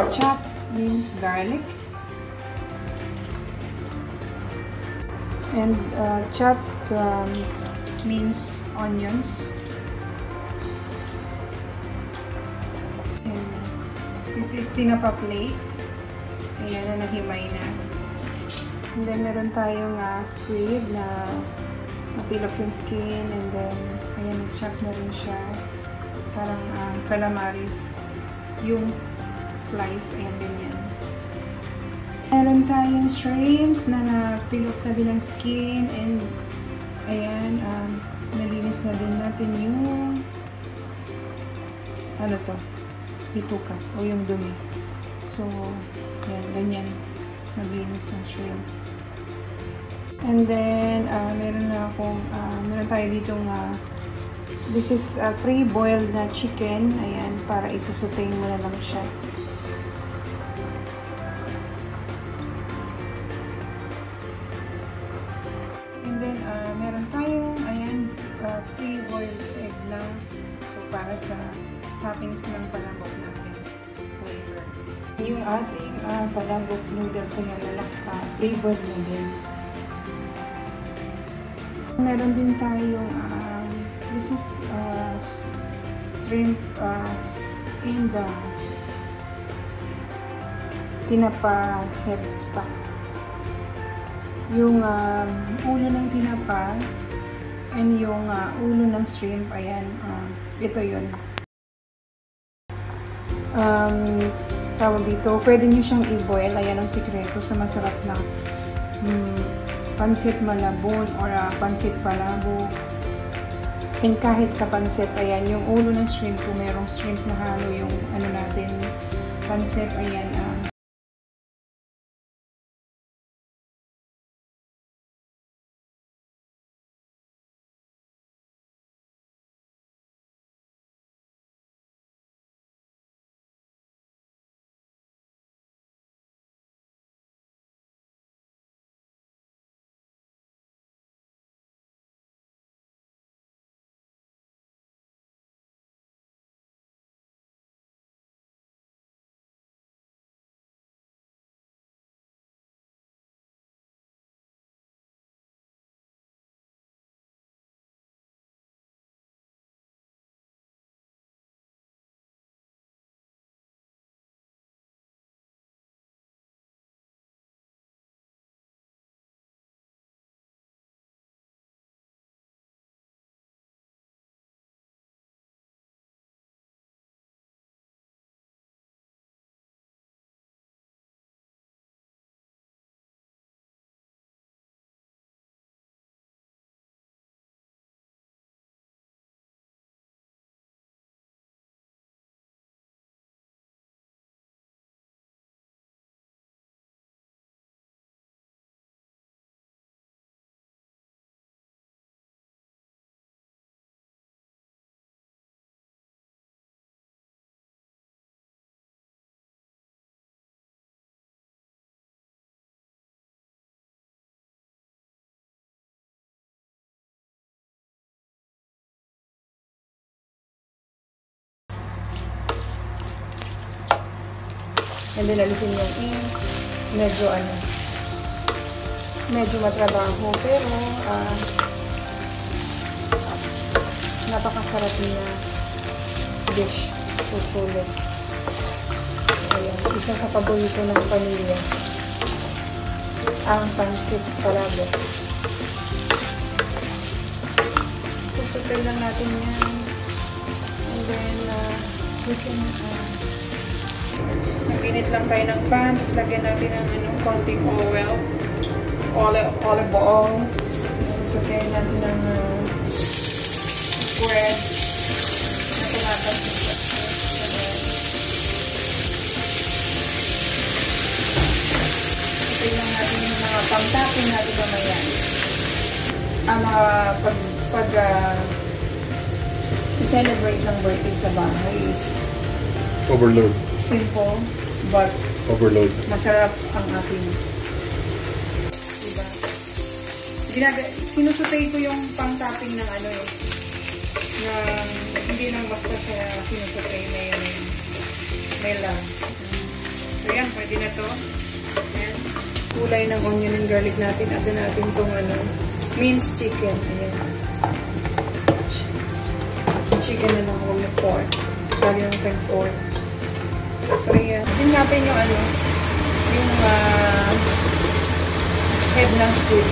Chopped means garlic, and chopped means onions, and this is tinapa flakes. Ayan na, nahimay na. And then meron tayong squid na napil off yung skin, and then ayan, chop na rin siya, parang calamaris yung slice, ayan, ganyan. Meron tayong shrimps na na-peel off na din ang skin, and ayan, nalinis na din natin yung ano to, bituka o yung dumi. So ayan, ganyan, naglinis ng shrimp. And then meron tayo ditong this is pre-boiled na chicken. Ayan, para isusutain mo na lang siya. And then meron tayong ayan, pre-boiled egg lang. So para sa toppings ng palabok natin, flavor. Yung ating palabok noodles na lalak, pre-boiled na din. Meron din tayong this is shrimp in the tinapa head stock. Yung ulo ng tinapa and yung ulo ng shrimp, ayan, ito yun. Tawag dito, pwede nyo siyang i-boil. Ayan ang sikreto sa masarap na pansit malabon or pansit palabo. And kahit sa pansit, ayan, yung ulo ng shrimp, kung merong shrimp na halo yung ano natin, pansit, ayan, and then alisin yung medyo matrabaho, pero napakasarap niya dish, susulit. Ayan, isa sa paborito ng pamilya ang pansit palabok. Susutin lang natin yan, and then we can nag-init lang tayo ng pan, tapos lagyan natin ng konting olive oil. So, kaya natin ng square na tumatansin. Hintay lang natin yung mga pang-topping natin mamaya. Celebrate ng birthday sa bahay is overload. Simple, but overload. Masarap ang ating. Diba? Sinusutay ko yung pang-topping ng ano eh. Hindi lang basta siya sinusutay na yun. May lang. So yan, pwede na to. Ayan. Kulay ng onion and garlic natin. Atin natin itong minced chicken. Ayan. Chicken na lang huwag na pork. Lagi lang tayong pork. So ayan. Din natin yung yung head ng squid.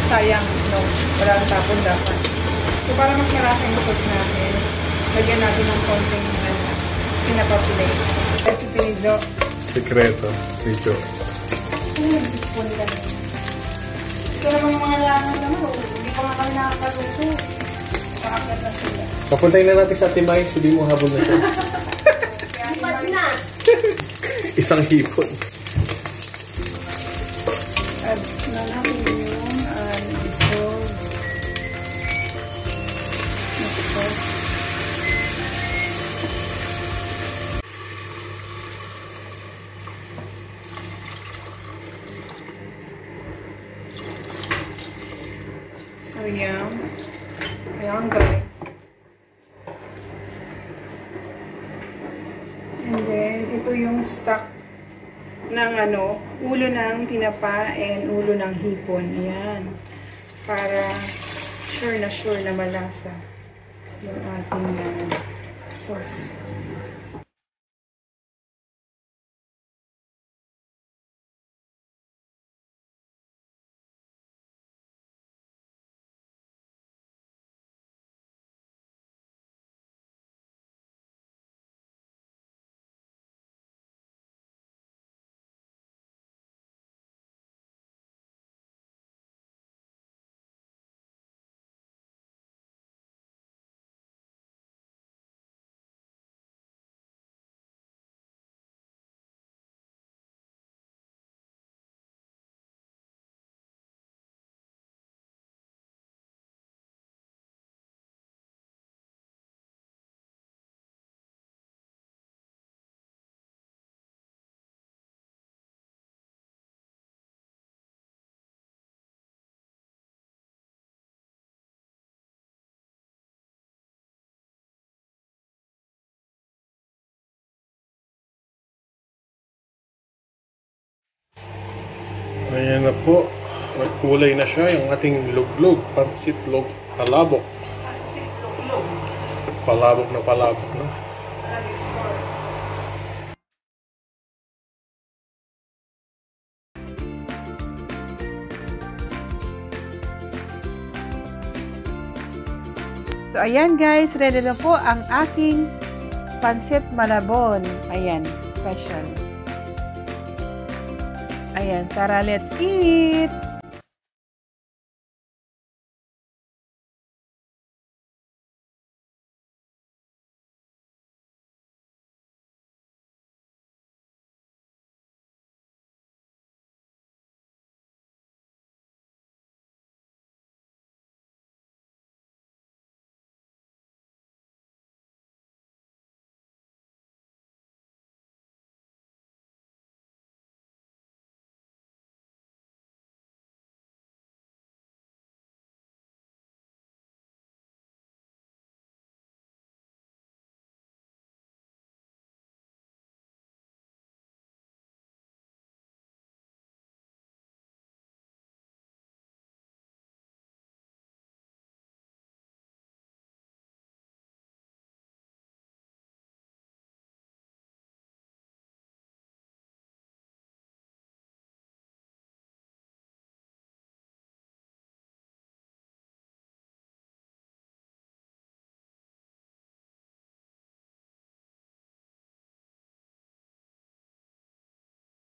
Sayang, no? Wala ang tapon dapat. So para mas marami yung sauce natin, lagyan natin ng konting pinapapilay. Kasi pinidyo. Sekreto. Video. Nag-spoon ka na. Ito naman yung mga langan naman. Hindi pa nga kami nakakaluto. Pakaklat na sila. Papuntayin na natin sa Timay. Sabi mo habol na siya. Lipat na! Isang hipon. Add na natin yung dissolve. So, yan. Ayan, guys. And then, ito yung stock ng ulo ng tinapa and ulo ng hipon. Ayan. Para sure na malasa yung ating sauce. Ayan na po. Nagkulay na siya yung ating luglog. Pansit log palabok. Palabok na palabok na. So, ayan guys, ready na po ang aking pansit malabon. Ayan, special. Ayan, tara, let's eat!